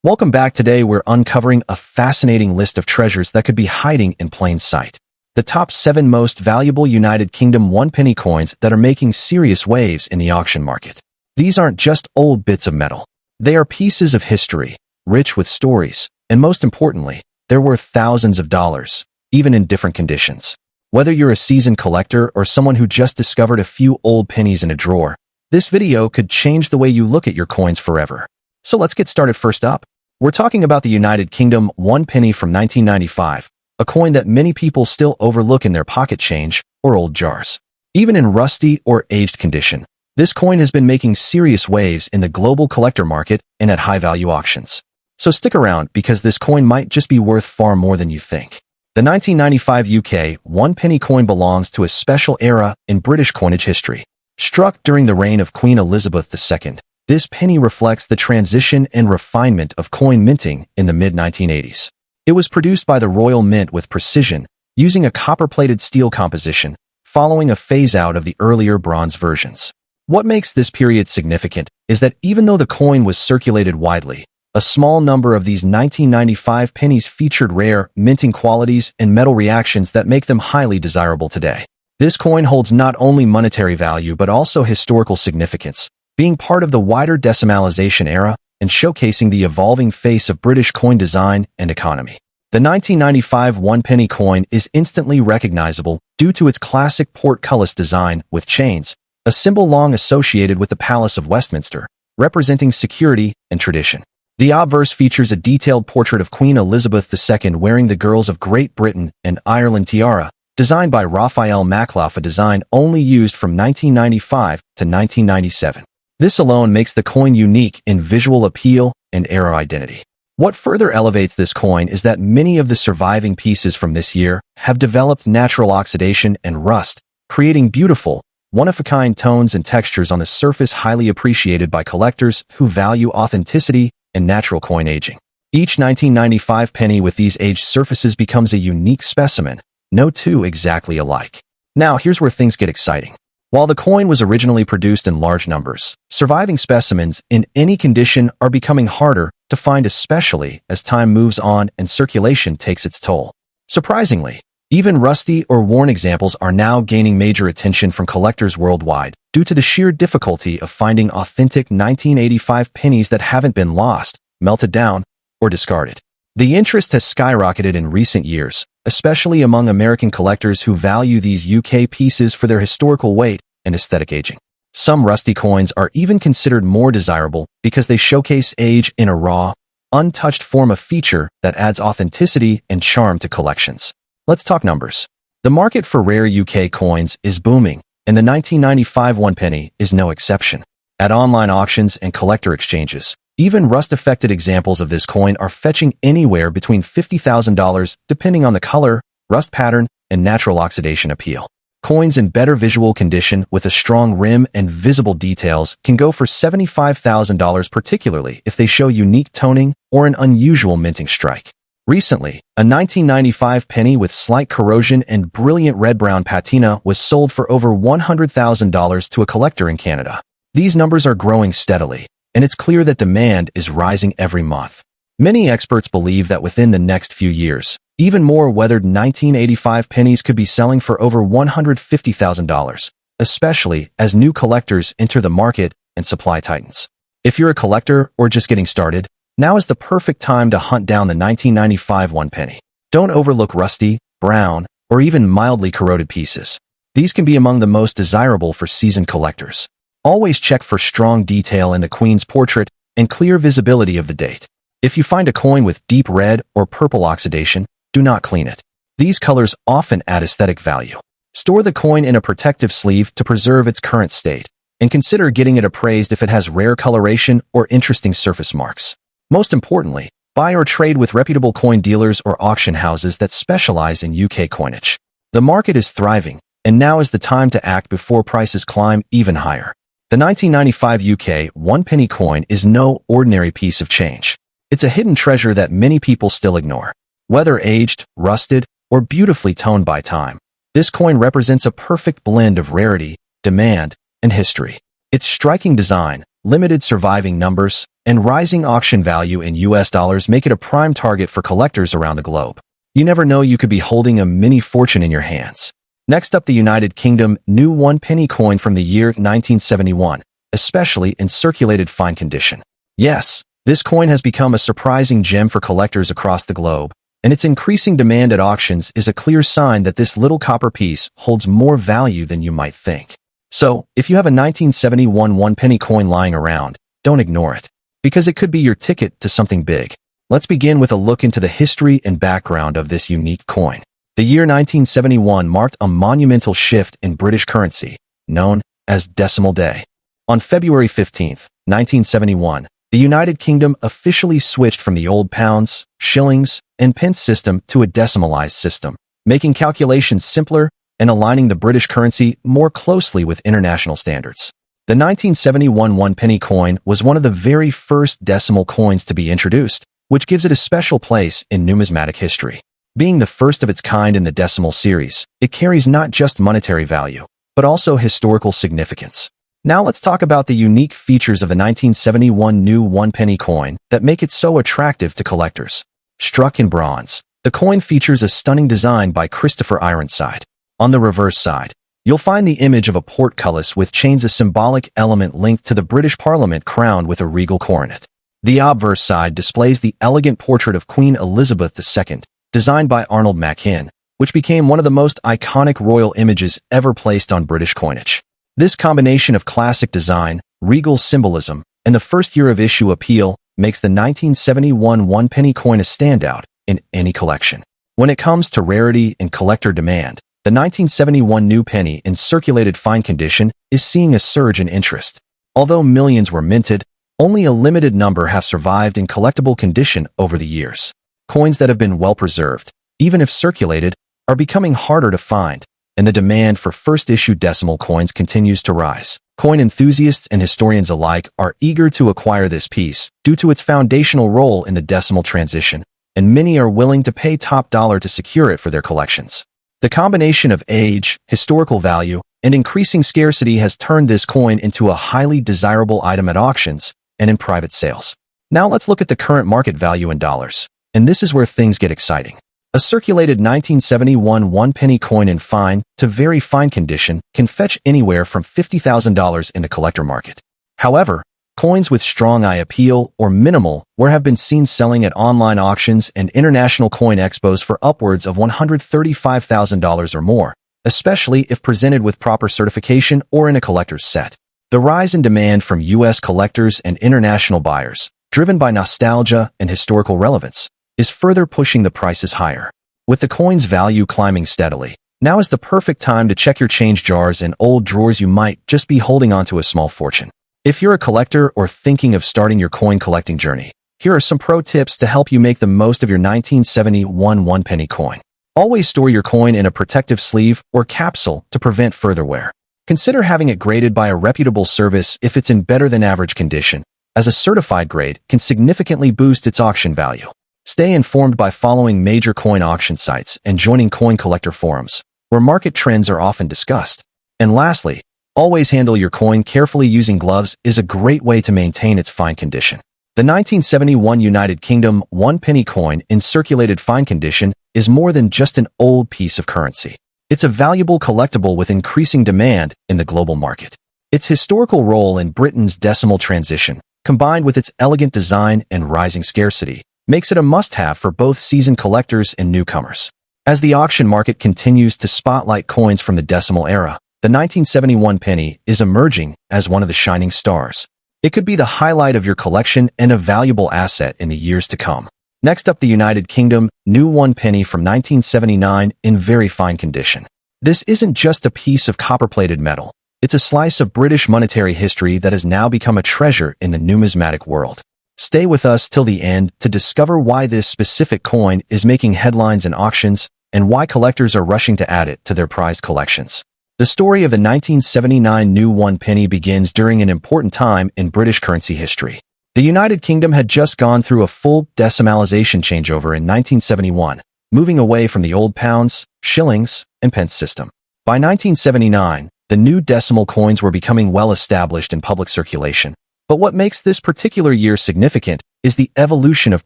Welcome back. Today we're uncovering a fascinating list of treasures that could be hiding in plain sight. The top 7 most valuable United Kingdom 1-penny coins that are making serious waves in the auction market. These aren't just old bits of metal. They are pieces of history, rich with stories, and most importantly, they're worth thousands of dollars, even in different conditions. Whether you're a seasoned collector or someone who just discovered a few old pennies in a drawer, this video could change the way you look at your coins forever. So let's get started. First up, we're talking about the United Kingdom 1-penny from 1995, a coin that many people still overlook in their pocket change or old jars. Even in rusty or aged condition, this coin has been making serious waves in the global collector market and at high-value auctions. So stick around because this coin might just be worth far more than you think. The 1995 UK 1-penny coin belongs to a special era in British coinage history. Struck during the reign of Queen Elizabeth II, this penny reflects the transition and refinement of coin minting in the mid-1980s. It was produced by the Royal Mint with precision, using a copper-plated steel composition, following a phase-out of the earlier bronze versions. What makes this period significant is that even though the coin was circulated widely, a small number of these 1995 pennies featured rare, minting qualities and metal reactions that make them highly desirable today. This coin holds not only monetary value but also historical significance, being part of the wider decimalization era and showcasing the evolving face of British coin design and economy. The 1995 1-penny coin is instantly recognizable due to its classic portcullis design with chains, a symbol long associated with the Palace of Westminster, representing security and tradition. The obverse features a detailed portrait of Queen Elizabeth II wearing the Girls of Great Britain and Ireland tiara, designed by Raphael Maklauf, a design only used from 1995 to 1997. This alone makes the coin unique in visual appeal and era identity. What further elevates this coin is that many of the surviving pieces from this year have developed natural oxidation and rust, creating beautiful, one-of-a-kind tones and textures on the surface highly appreciated by collectors who value authenticity and natural coin aging. Each 1995 penny with these aged surfaces becomes a unique specimen, no two exactly alike. Now here's where things get exciting. While the coin was originally produced in large numbers, surviving specimens in any condition are becoming harder to find, especially as time moves on and circulation takes its toll. Surprisingly, even rusty or worn examples are now gaining major attention from collectors worldwide due to the sheer difficulty of finding authentic 1985 pennies that haven't been lost, melted down, or discarded. The interest has skyrocketed in recent years, especially among American collectors who value these UK pieces for their historical weight and aesthetic aging. Some rusty coins are even considered more desirable because they showcase age in a raw, untouched form, a feature that adds authenticity and charm to collections. Let's talk numbers. The market for rare UK coins is booming, and the 1995 1-penny is no exception. At online auctions and collector exchanges, even rust-affected examples of this coin are fetching anywhere between $50,000 depending on the color, rust pattern, and natural oxidation appeal. Coins in better visual condition with a strong rim and visible details can go for $75,000, particularly if they show unique toning or an unusual minting strike. Recently, a 1995 penny with slight corrosion and brilliant red-brown patina was sold for over $100,000 to a collector in Canada. These numbers are growing steadily, and it's clear that demand is rising every month. Many experts believe that within the next few years, even more weathered 1985 pennies could be selling for over $150,000, especially as new collectors enter the market and supply tightens. If you're a collector or just getting started, now is the perfect time to hunt down the 1995 1-penny. Don't overlook rusty, brown, or even mildly corroded pieces. These can be among the most desirable for seasoned collectors. Always check for strong detail in the Queen's portrait and clear visibility of the date. If you find a coin with deep red or purple oxidation, do not clean it. These colors often add aesthetic value. Store the coin in a protective sleeve to preserve its current state, and consider getting it appraised if it has rare coloration or interesting surface marks. Most importantly, buy or trade with reputable coin dealers or auction houses that specialize in UK coinage. The market is thriving, and now is the time to act before prices climb even higher. The 1995 UK 1-penny coin is no ordinary piece of change. It's a hidden treasure that many people still ignore. Whether aged, rusted, or beautifully toned by time, this coin represents a perfect blend of rarity, demand, and history. Its striking design, limited surviving numbers, and rising auction value in US dollars make it a prime target for collectors around the globe. You never know, you could be holding a mini fortune in your hands. Next up, the United Kingdom new 1 penny coin from the year 1971, especially in circulated fine condition. Yes, this coin has become a surprising gem for collectors across the globe, and its increasing demand at auctions is a clear sign that this little copper piece holds more value than you might think. So, if you have a 1971 1 penny coin lying around, don't ignore it, because it could be your ticket to something big. Let's begin with a look into the history and background of this unique coin. The year 1971 marked a monumental shift in British currency, known as Decimal Day. On February 15, 1971, the United Kingdom officially switched from the old pounds, shillings, and pence system to a decimalized system, making calculations simpler and aligning the British currency more closely with international standards. The 1971 1 penny coin was one of the very first decimal coins to be introduced, which gives it a special place in numismatic history. Being the first of its kind in the decimal series, it carries not just monetary value, but also historical significance. Now let's talk about the unique features of the 1971 new 1 penny coin that make it so attractive to collectors. Struck in bronze, the coin features a stunning design by Christopher Ironside. On the reverse side, you'll find the image of a portcullis with chains, a symbolic element linked to the British Parliament crowned with a regal coronet. The obverse side displays the elegant portrait of Queen Elizabeth II, designed by Arnold Machin, which became one of the most iconic royal images ever placed on British coinage. This combination of classic design, regal symbolism, and the first-year-of-issue appeal makes the 1971 1 penny coin a standout in any collection. When it comes to rarity and collector demand, the 1971 new penny in circulated fine condition is seeing a surge in interest. Although millions were minted, only a limited number have survived in collectible condition over the years. Coins that have been well preserved, even if circulated, are becoming harder to find, and the demand for first-issue decimal coins continues to rise. Coin enthusiasts and historians alike are eager to acquire this piece due to its foundational role in the decimal transition, and many are willing to pay top dollar to secure it for their collections. The combination of age, historical value, and increasing scarcity has turned this coin into a highly desirable item at auctions and in private sales. Now let's look at the current market value in dollars, and this is where things get exciting. A circulated 1971 1 penny coin in fine to very fine condition can fetch anywhere from $50,000 in the collector market. However, coins with strong eye appeal or minimal wear have been seen selling at online auctions and international coin expos for upwards of $135,000 or more, especially if presented with proper certification or in a collector's set. The rise in demand from U.S. collectors and international buyers, driven by nostalgia and historical relevance, is further pushing the prices higher. With the coin's value climbing steadily, now is the perfect time to check your change jars and old drawers. You might just be holding onto a small fortune. If you're a collector or thinking of starting your coin collecting journey, here are some pro tips to help you make the most of your 1971 1 penny coin. Always store your coin in a protective sleeve or capsule to prevent further wear. Consider having it graded by a reputable service if it's in better than average condition, as a certified grade can significantly boost its auction value. Stay informed by following major coin auction sites and joining coin collector forums, where market trends are often discussed. And lastly, always handle your coin carefully. Using gloves is a great way to maintain its fine condition. The 1971 United Kingdom 1 penny coin in circulated fine condition is more than just an old piece of currency. It's a valuable collectible with increasing demand in the global market. Its historical role in Britain's decimal transition, combined with its elegant design and rising scarcity, makes it a must-have for both seasoned collectors and newcomers. As the auction market continues to spotlight coins from the decimal era, the 1971 penny is emerging as one of the shining stars. It could be the highlight of your collection and a valuable asset in the years to come. Next up, the United Kingdom new 1 penny from 1979 in very fine condition. This isn't just a piece of copper-plated metal. It's a slice of British monetary history that has now become a treasure in the numismatic world. Stay with us till the end to discover why this specific coin is making headlines in auctions and why collectors are rushing to add it to their prized collections. The story of the 1979 new 1 penny begins during an important time in British currency history. The United Kingdom had just gone through a full decimalization changeover in 1971, moving away from the old pounds, shillings, and pence system. By 1979, the new decimal coins were becoming well established in public circulation, But what makes this particular year significant is the evolution of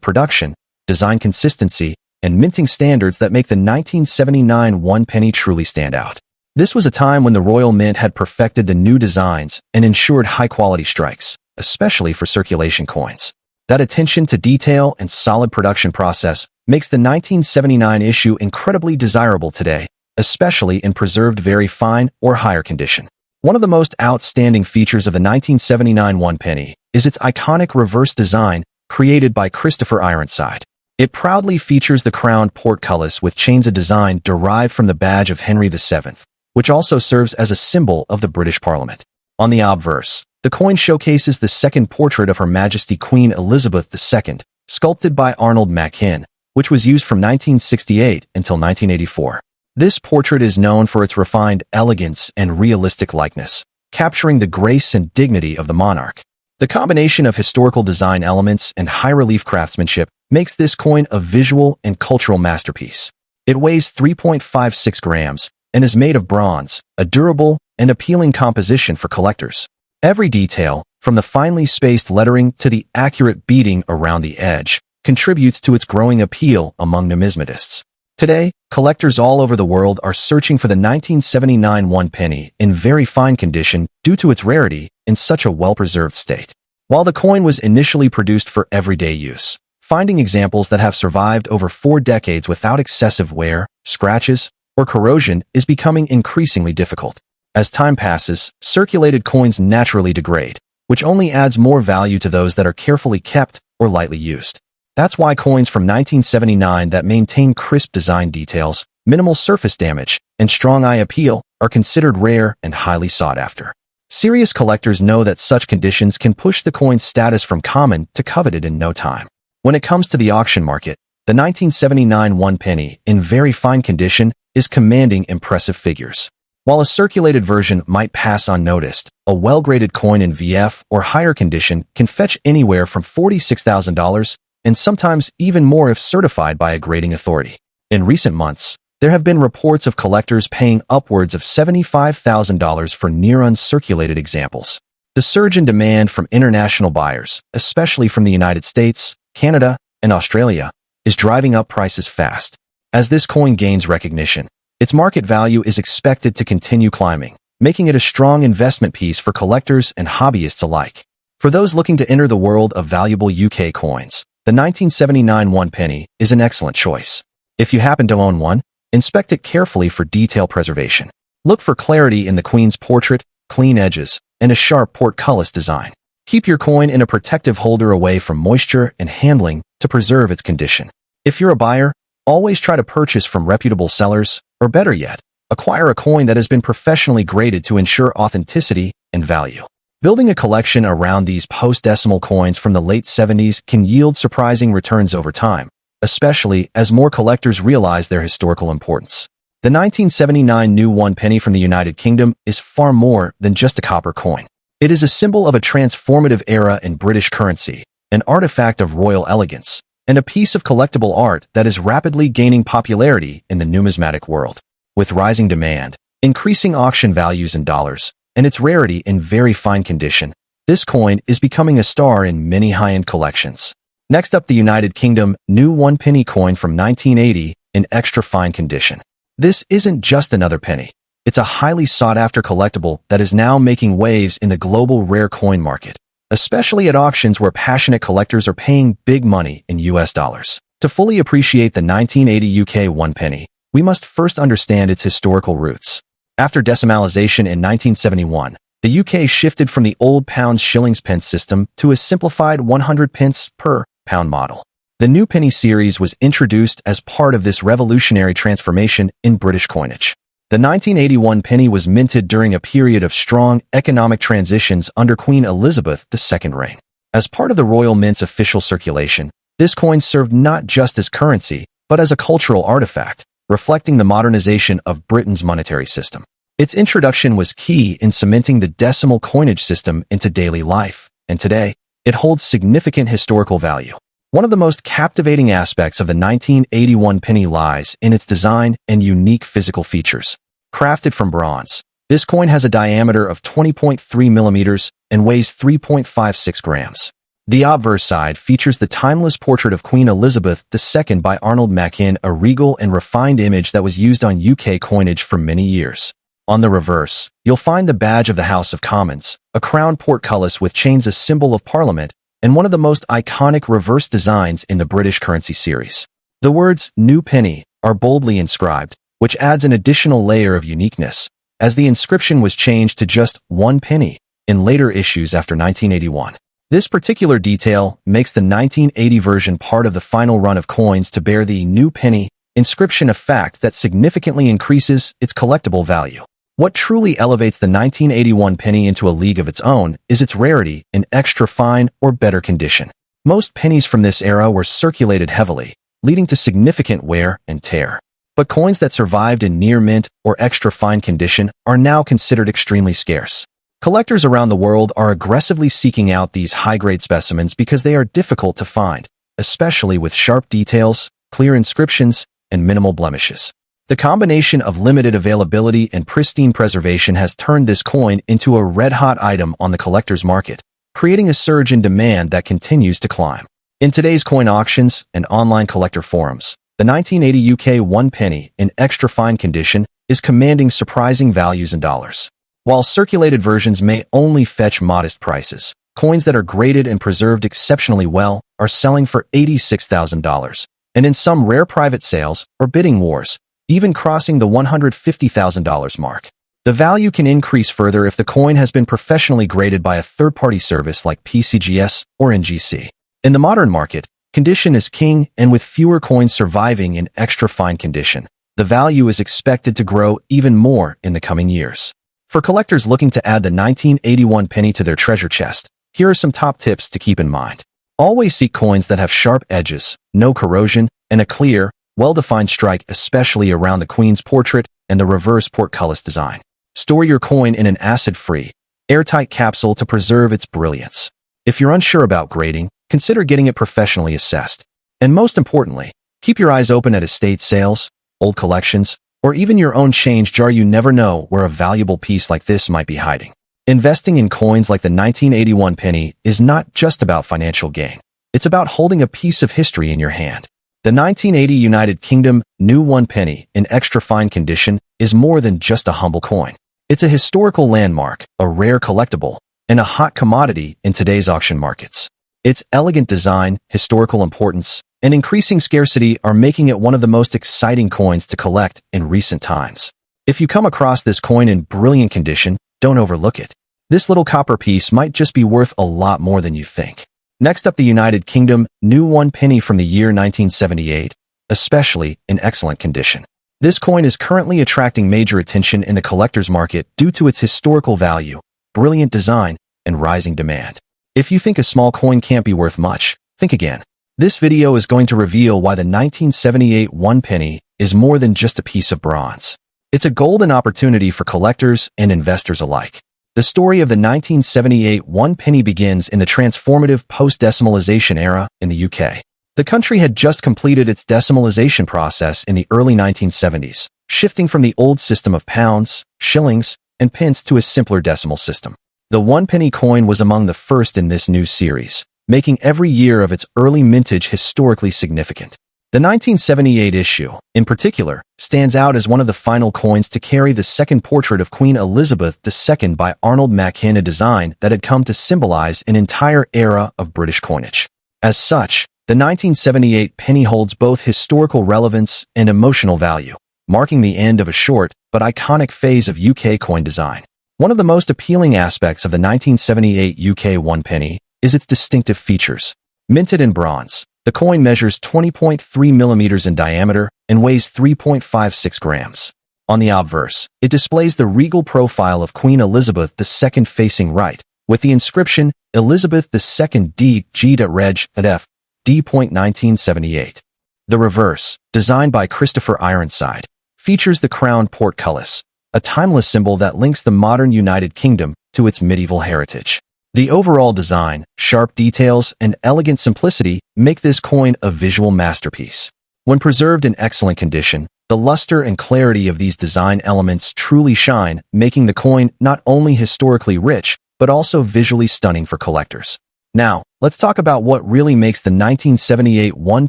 production, design consistency, and minting standards that make the 1979 one penny truly stand out. This was a time when the Royal Mint had perfected the new designs and ensured high-quality strikes, especially for circulation coins. That attention to detail and solid production process makes the 1979 issue incredibly desirable today, especially in preserved very fine or higher condition. One of the most outstanding features of the 1979 one penny is its iconic reverse design created by Christopher Ironside. It proudly features the crowned portcullis with chains, a design derived from the badge of Henry VII, which also serves as a symbol of the British Parliament. On the obverse, the coin showcases the second portrait of Her Majesty Queen Elizabeth II, sculpted by Arnold Machin, which was used from 1968 until 1984. This portrait is known for its refined elegance and realistic likeness, capturing the grace and dignity of the monarch. The combination of historical design elements and high-relief craftsmanship makes this coin a visual and cultural masterpiece. It weighs 3.56 grams and is made of bronze, a durable and appealing composition for collectors. Every detail, from the finely spaced lettering to the accurate beading around the edge, contributes to its growing appeal among numismatists. Today, collectors all over the world are searching for the 1979 one penny in very fine condition due to its rarity in such a well-preserved state. While the coin was initially produced for everyday use, finding examples that have survived over 4 decades without excessive wear, scratches, or corrosion is becoming increasingly difficult. As time passes, circulated coins naturally degrade, which only adds more value to those that are carefully kept or lightly used. That's why coins from 1979 that maintain crisp design details, minimal surface damage, and strong eye appeal are considered rare and highly sought after. Serious collectors know that such conditions can push the coin's status from common to coveted in no time. When it comes to the auction market, the 1979 one penny, in very fine condition, is commanding impressive figures. While a circulated version might pass unnoticed, a well-graded coin in VF or higher condition can fetch anywhere from $46,000 and sometimes even more if certified by a grading authority. In recent months, there have been reports of collectors paying upwards of $75,000 for near-uncirculated examples. The surge in demand from international buyers, especially from the United States, Canada, and Australia, is driving up prices fast. As this coin gains recognition, its market value is expected to continue climbing, making it a strong investment piece for collectors and hobbyists alike. For those looking to enter the world of valuable UK coins, the 1979 one penny is an excellent choice. If you happen to own one, inspect it carefully for detail preservation. Look for clarity in the Queen's portrait, clean edges, and a sharp portcullis design. Keep your coin in a protective holder away from moisture and handling to preserve its condition. If you're a buyer, always try to purchase from reputable sellers, or better yet, acquire a coin that has been professionally graded to ensure authenticity and value. Building a collection around these post-decimal coins from the late 70s can yield surprising returns over time, especially as more collectors realize their historical importance. The 1979 new one penny from the United Kingdom is far more than just a copper coin. It is a symbol of a transformative era in British currency, an artifact of royal elegance, and a piece of collectible art that is rapidly gaining popularity in the numismatic world. With rising demand, increasing auction values in dollars, and its rarity in very fine condition, this coin is becoming a star in many high-end collections. Next up, the United Kingdom new one penny coin from 1980 in extra fine condition. This isn't just another penny. It's a highly sought-after collectible that is now making waves in the global rare coin market, especially at auctions where passionate collectors are paying big money in US dollars. To fully appreciate the 1980 UK one penny, we must first understand its historical roots. After decimalization in 1971, the UK shifted from the old pounds shillings pence system to a simplified 100 pence per pound model. The new penny series was introduced as part of this revolutionary transformation in British coinage. The 1981 penny was minted during a period of strong economic transitions under Queen Elizabeth II's reign. As part of the Royal Mint's official circulation, this coin served not just as currency, but as a cultural artifact, reflecting the modernization of Britain's monetary system. Its introduction was key in cementing the decimal coinage system into daily life, and today, it holds significant historical value. One of the most captivating aspects of the 1981 penny lies in its design and unique physical features. Crafted from bronze, This coin has a diameter of 20.3 millimeters and weighs 3.56 grams. The obverse side features the timeless portrait of Queen Elizabeth II by Arnold Machin, a regal and refined image that was used on UK coinage for many years. On the reverse, you'll find the badge of the House of Commons, a crown portcullis with chains, a symbol of Parliament, and one of the most iconic reverse designs in the British currency series. The words "New Penny" are boldly inscribed, which adds an additional layer of uniqueness, as the inscription was changed to just "1 penny" in later issues after 1981. This particular detail makes the 1980 version part of the final run of coins to bear the "New Penny" inscription, a fact that significantly increases its collectible value. What truly elevates the 1981 penny into a league of its own is its rarity in extra fine or better condition. Most pennies from this era were circulated heavily, leading to significant wear and tear. But coins that survived in near mint or extra fine condition are now considered extremely scarce. Collectors around the world are aggressively seeking out these high-grade specimens because they are difficult to find, especially with sharp details, clear inscriptions, and minimal blemishes. The combination of limited availability and pristine preservation has turned this coin into a red-hot item on the collector's market, creating a surge in demand that continues to climb. In today's coin auctions and online collector forums, the 1980 UK 1 penny in extra fine condition is commanding surprising values in dollars. While circulated versions may only fetch modest prices, coins that are graded and preserved exceptionally well are selling for $86,000, and in some rare private sales or bidding wars, even crossing the $150,000 mark. The value can increase further if the coin has been professionally graded by a third-party service like PCGS or NGC. In the modern market, condition is king, and with fewer coins surviving in extra fine condition, the value is expected to grow even more in the coming years. For collectors looking to add the 1981 penny to their treasure chest, here are some top tips to keep in mind. Always seek coins that have sharp edges, no corrosion, and a clear, well-defined strike, especially around the Queen's portrait and the reverse portcullis design. Store your coin in an acid-free, airtight capsule to preserve its brilliance. If you're unsure about grading, consider getting it professionally assessed. And most importantly, keep your eyes open at estate sales, old collections, or even your own change jar. You never know where a valuable piece like this might be hiding. Investing in coins like the 1981 penny is not just about financial gain. It's about holding a piece of history in your hand. The 1980 United Kingdom New 1 penny in extra fine condition is more than just a humble coin. It's a historical landmark, a rare collectible, and a hot commodity in today's auction markets. Its elegant design, historical importance, and increasing scarcity are making it one of the most exciting coins to collect in recent times. If you come across this coin in brilliant condition, don't overlook it. This little copper piece might just be worth a lot more than you think. Next up, the United Kingdom New 1 penny from the year 1978, especially in excellent condition. This coin is currently attracting major attention in the collector's market due to its historical value, brilliant design, and rising demand. If you think a small coin can't be worth much, think again. This video is going to reveal why the 1978 1 penny is more than just a piece of bronze. It's a golden opportunity for collectors and investors alike. The story of the 1978 1 penny begins in the transformative post-decimalization era in the UK. The country had just completed its decimalization process in the early 1970s, shifting from the old system of pounds, shillings, and pence to a simpler decimal system. The 1 penny coin was among the first in this new series, making every year of its early mintage historically significant. The 1978 issue, in particular, stands out as one of the final coins to carry the second portrait of Queen Elizabeth II by Arnold Machin, a design that had come to symbolize an entire era of British coinage. As such, the 1978 penny holds both historical relevance and emotional value, marking the end of a short but iconic phase of UK coin design. One of the most appealing aspects of the 1978 UK 1 penny is its distinctive features. Minted in bronze, the coin measures 20.3 millimeters in diameter and weighs 3.56 grams. On the obverse, it displays the regal profile of Queen Elizabeth II facing right, with the inscription Elizabeth II D.G. Reg. F. D.1978. The reverse, designed by Christopher Ironside, features the crown portcullis, a timeless symbol that links the modern United Kingdom to its medieval heritage. The overall design, sharp details, and elegant simplicity make this coin a visual masterpiece. When preserved in excellent condition, The luster and clarity of these design elements truly shine, making the coin not only historically rich, but also visually stunning for collectors. Now, let's talk about what really makes the 1978 one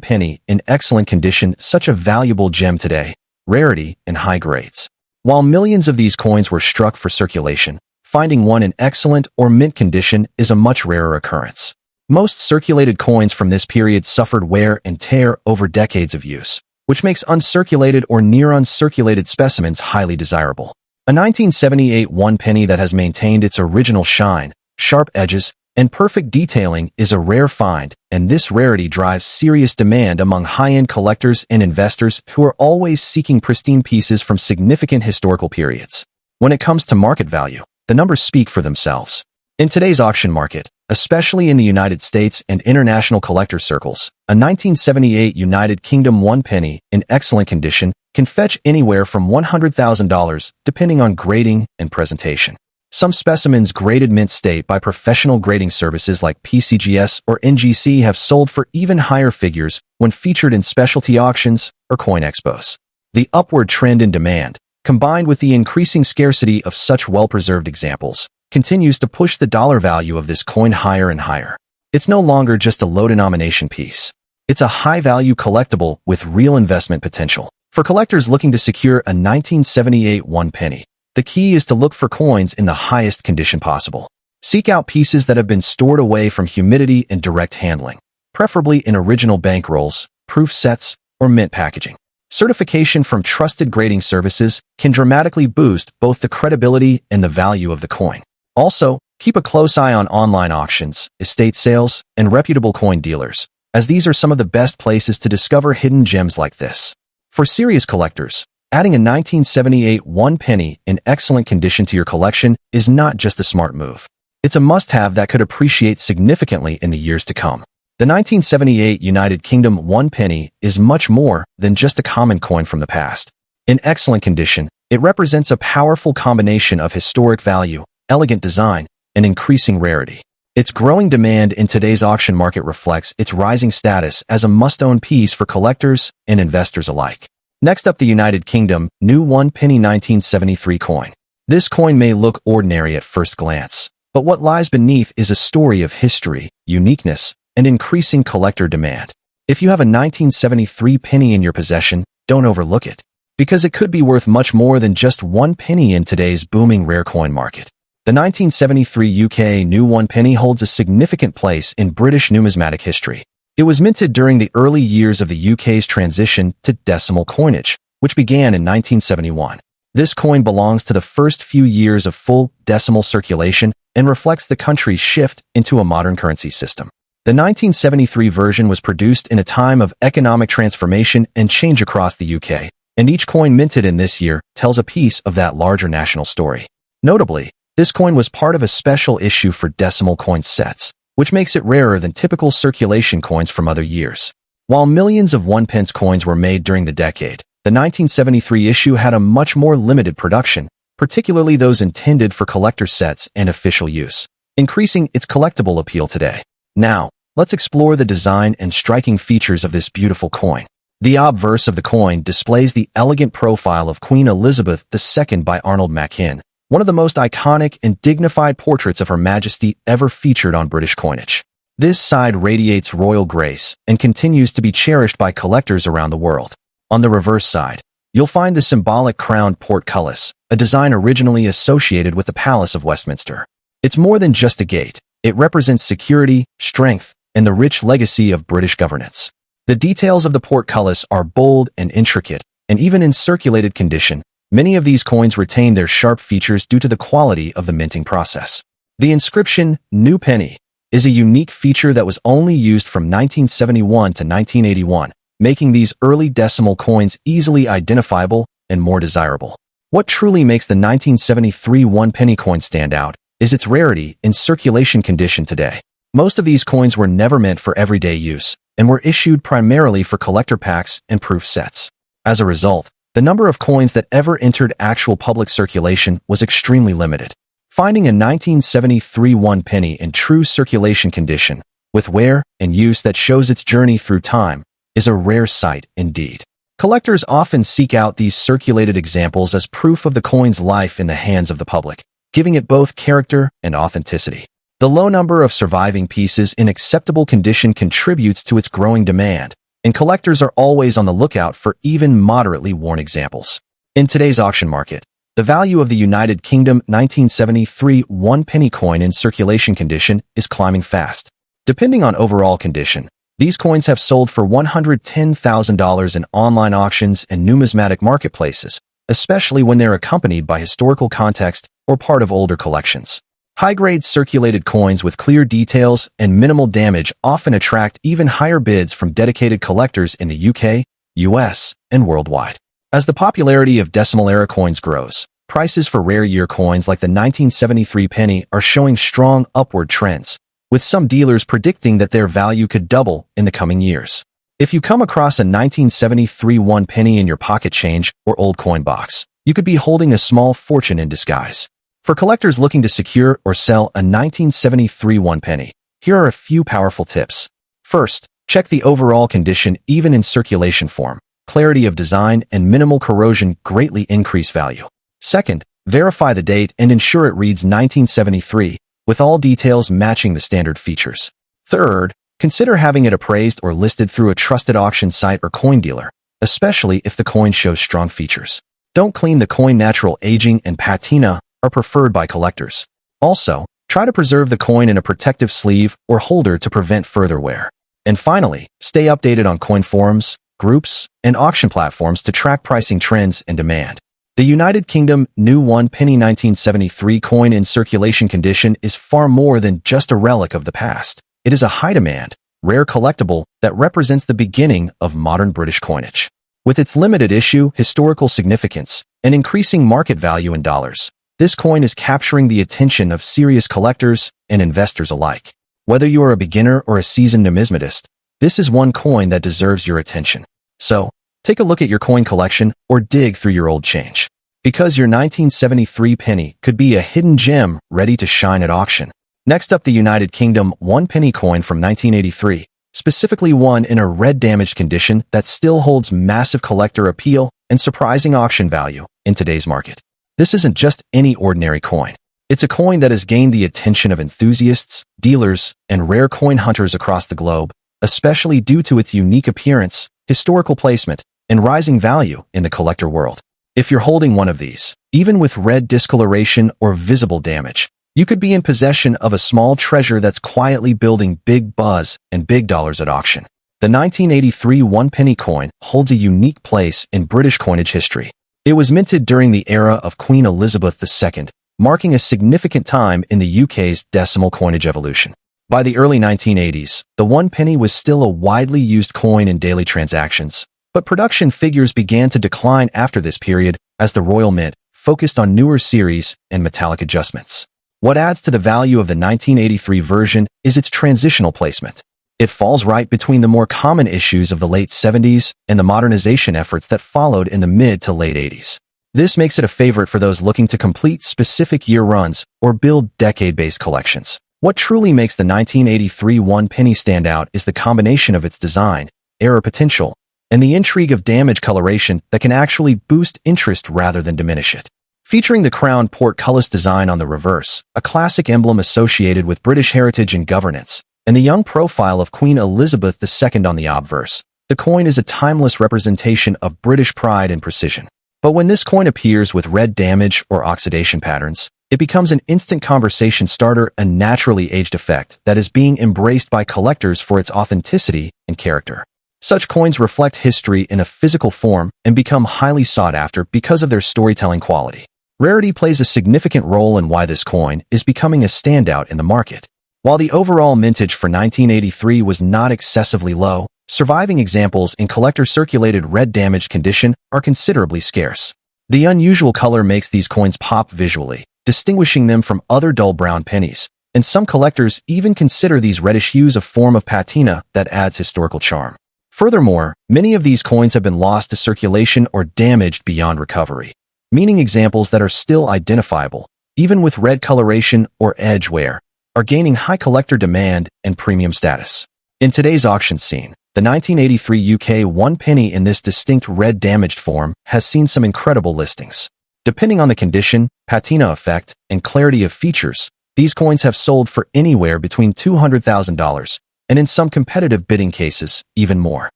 penny in excellent condition such a valuable gem today: rarity and high grades. While millions of these coins were struck for circulation, finding one in excellent or mint condition is a much rarer occurrence. Most circulated coins from this period suffered wear and tear over decades of use, which makes uncirculated or near-uncirculated specimens highly desirable. A 1978 one penny that has maintained its original shine, sharp edges, and perfect detailing is a rare find, and this rarity drives serious demand among high-end collectors and investors who are always seeking pristine pieces from significant historical periods. When it comes to market value, the numbers speak for themselves. In today's auction market, especially in the United States and international collector circles, a 1978 United Kingdom one penny in excellent condition can fetch anywhere from $100,000 depending on grading and presentation. Some specimens graded mint state by professional grading services like PCGS or NGC have sold for even higher figures when featured in specialty auctions or coin expos. The upward trend in demand, combined with the increasing scarcity of such well-preserved examples, continues to push the dollar value of this coin higher and higher. It's no longer just a low-denomination piece. It's a high-value collectible with real investment potential. For collectors looking to secure a 1978 one penny, the key is to look for coins in the highest condition possible. Seek out pieces that have been stored away from humidity and direct handling, preferably in original bankrolls, proof sets, or mint packaging. Certification from trusted grading services can dramatically boost both the credibility and the value of the coin. Also, keep a close eye on online auctions, estate sales, and reputable coin dealers, as these are some of the best places to discover hidden gems like this. For serious collectors, adding a 1978 one penny in excellent condition to your collection is not just a smart move. It's a must-have that could appreciate significantly in the years to come. The 1978 United Kingdom one penny is much more than just a common coin from the past. In excellent condition, it represents a powerful combination of historic value, elegant design, and increasing rarity. Its growing demand in today's auction market reflects its rising status as a must-own piece for collectors and investors alike. Next up, the United Kingdom new one penny 1973 coin. This coin may look ordinary at first glance, but what lies beneath is a story of history, uniqueness, and increasing collector demand. If you have a 1973 penny in your possession, don't overlook it, because it could be worth much more than just one penny in today's booming rare coin market. The 1973 UK new one penny holds a significant place in British numismatic history. It was minted during the early years of the UK's transition to decimal coinage, which began in 1971. This coin belongs to the first few years of full decimal circulation and reflects the country's shift into a modern currency system. The 1973 version was produced in a time of economic transformation and change across the UK, and each coin minted in this year tells a piece of that larger national story. Notably, this coin was part of a special issue for decimal coin sets, which makes it rarer than typical circulation coins from other years. While millions of one-pence coins were made during the decade, the 1973 issue had a much more limited production, particularly those intended for collector sets and official use, increasing its collectible appeal today. Now, let's explore the design and striking features of this beautiful coin. The obverse of the coin displays the elegant profile of Queen Elizabeth II by Arnold Machin, one of the most iconic and dignified portraits of Her Majesty ever featured on British coinage. This side radiates royal grace and continues to be cherished by collectors around the world. On the reverse side, you'll find the symbolic crowned portcullis, a design originally associated with the Palace of Westminster. It's more than just a gate. It represents security, strength, and the rich legacy of British governance. The details of the portcullis are bold and intricate, and even in circulated condition, many of these coins retain their sharp features due to the quality of the minting process. The inscription, New Penny, is a unique feature that was only used from 1971 to 1981, making these early decimal coins easily identifiable and more desirable. What truly makes the 1973 one penny coin stand out is its rarity in circulation condition today. Most of these coins were never meant for everyday use and were issued primarily for collector packs and proof sets. As a result, the number of coins that ever entered actual public circulation was extremely limited. Finding a 1973 one penny in true circulation condition, with wear and use that shows its journey through time, is a rare sight indeed. Collectors often seek out these circulated examples as proof of the coin's life in the hands of the public, giving it both character and authenticity. The low number of surviving pieces in acceptable condition contributes to its growing demand, and collectors are always on the lookout for even moderately worn examples. In today's auction market, the value of the United Kingdom 1973 one-penny coin in circulation condition is climbing fast. Depending on overall condition, these coins have sold for $110,000 in online auctions and numismatic marketplaces, especially when they're accompanied by historical context or part of older collections. High-grade circulated coins with clear details and minimal damage often attract even higher bids from dedicated collectors in the UK, US, and worldwide. As the popularity of decimal-era coins grows, prices for rare year coins like the 1973 penny are showing strong upward trends, with some dealers predicting that their value could double in the coming years. If you come across a 1973 one penny in your pocket change or old coin box, you could be holding a small fortune in disguise. For collectors looking to secure or sell a 1973 one penny, here are a few powerful tips. First, check the overall condition even in circulation form. Clarity of design and minimal corrosion greatly increase value. Second, verify the date and ensure it reads 1973, with all details matching the standard features. Third, consider having it appraised or listed through a trusted auction site or coin dealer, especially if the coin shows strong features. Don't clean the coin. Natural aging and patina are preferred by collectors. Also, try to preserve the coin in a protective sleeve or holder to prevent further wear. And finally, stay updated on coin forums, groups, and auction platforms to track pricing trends and demand. The United Kingdom new one penny 1973 coin in circulation condition is far more than just a relic of the past. It is a high-demand, rare collectible that represents the beginning of modern British coinage. With its limited issue, historical significance, and increasing market value in dollars, this coin is capturing the attention of serious collectors and investors alike. Whether you are a beginner or a seasoned numismatist, this is one coin that deserves your attention. So, take a look at your coin collection or dig through your old change, because your 1973 penny could be a hidden gem ready to shine at auction. Next up, the United Kingdom one penny coin from 1983, specifically one in a red damaged condition that still holds massive collector appeal and surprising auction value in today's market. This isn't just any ordinary coin. It's a coin that has gained the attention of enthusiasts, dealers, and rare coin hunters across the globe, especially due to its unique appearance, historical placement, and rising value in the collector world. If you're holding one of these, even with red discoloration or visible damage, you could be in possession of a small treasure that's quietly building big buzz and big dollars at auction. The 1983 one penny coin holds a unique place in British coinage history. It was minted during the era of Queen Elizabeth II, marking a significant time in the UK's decimal coinage evolution. By the early 1980s, the one penny was still a widely used coin in daily transactions, but production figures began to decline after this period as the Royal Mint focused on newer series and metallic adjustments. What adds to the value of the 1983 version is its transitional placement. It falls right between the more common issues of the late 70s and the modernization efforts that followed in the mid to late 80s. This makes it a favorite for those looking to complete specific year runs or build decade-based collections. What truly makes the 1983 one penny stand out is the combination of its design, error potential, and the intrigue of damage coloration that can actually boost interest rather than diminish it. Featuring the crown portcullis design on the reverse, a classic emblem associated with British heritage and governance, and the young profile of Queen Elizabeth II on the obverse, the coin is a timeless representation of British pride and precision. But when this coin appears with red damage or oxidation patterns, it becomes an instant conversation starter, a naturally aged effect that is being embraced by collectors for its authenticity and character. Such coins reflect history in a physical form and become highly sought after because of their storytelling quality. Rarity plays a significant role in why this coin is becoming a standout in the market. While the overall mintage for 1983 was not excessively low, surviving examples in collector-circulated red damaged condition are considerably scarce. The unusual color makes these coins pop visually, distinguishing them from other dull brown pennies, and some collectors even consider these reddish hues a form of patina that adds historical charm. Furthermore, many of these coins have been lost to circulation or damaged beyond recovery, meaning examples that are still identifiable, even with red coloration or edge wear, are gaining high collector demand and premium status. In today's auction scene, The 1983 UK 1 penny in this distinct red damaged form has seen some incredible listings. Depending on the condition, patina effect, and clarity of features, these coins have sold for anywhere between $200,000 and in some competitive bidding cases, even more.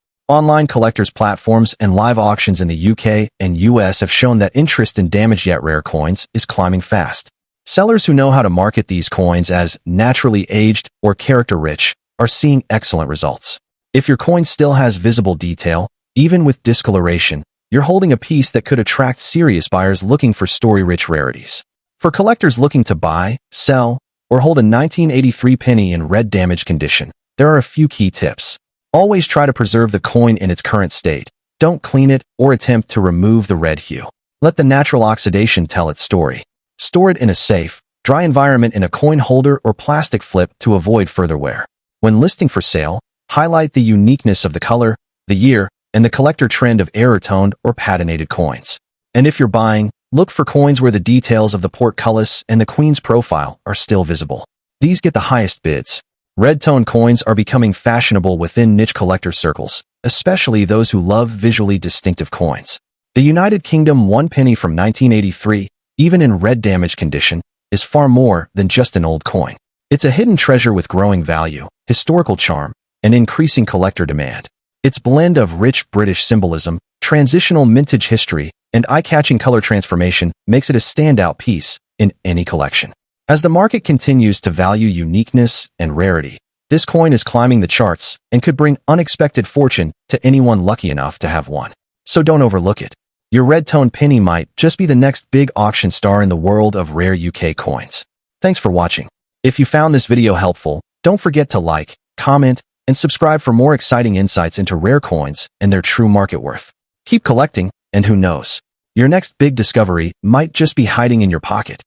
Online collectors platforms and live auctions in the UK and US have shown that interest in damaged yet rare coins is climbing fast. Sellers who know how to market these coins as naturally aged or character-rich are seeing excellent results. If your coin still has visible detail, even with discoloration, you're holding a piece that could attract serious buyers looking for story-rich rarities. For collectors looking to buy, sell, or hold a 1983 penny in red damaged condition, there are a few key tips. Always try to preserve the coin in its current state. Don't clean it or attempt to remove the red hue. Let the natural oxidation tell its story. Store it in a safe, dry environment in a coin holder or plastic flip to avoid further wear. When listing for sale, highlight the uniqueness of the color, the year, and the collector trend of error-toned or patinated coins. And if you're buying, look for coins where the details of the portcullis and the queen's profile are still visible. These get the highest bids. Red-tone coins are becoming fashionable within niche collector circles, especially those who love visually distinctive coins. The United Kingdom 1 penny from 1983, even in red damaged condition, is far more than just an old coin. It's a hidden treasure with growing value, historical charm, and increasing collector demand. Its blend of rich British symbolism, transitional mintage history, and eye-catching color transformation makes it a standout piece in any collection. As the market continues to value uniqueness and rarity, this coin is climbing the charts and could bring unexpected fortune to anyone lucky enough to have one. So don't overlook it. Your red-toned penny might just be the next big auction star in the world of rare UK coins. Thanks for watching. If you found this video helpful, don't forget to like, comment, and subscribe for more exciting insights into rare coins and their true market worth. Keep collecting, and who knows, your next big discovery might just be hiding in your pocket.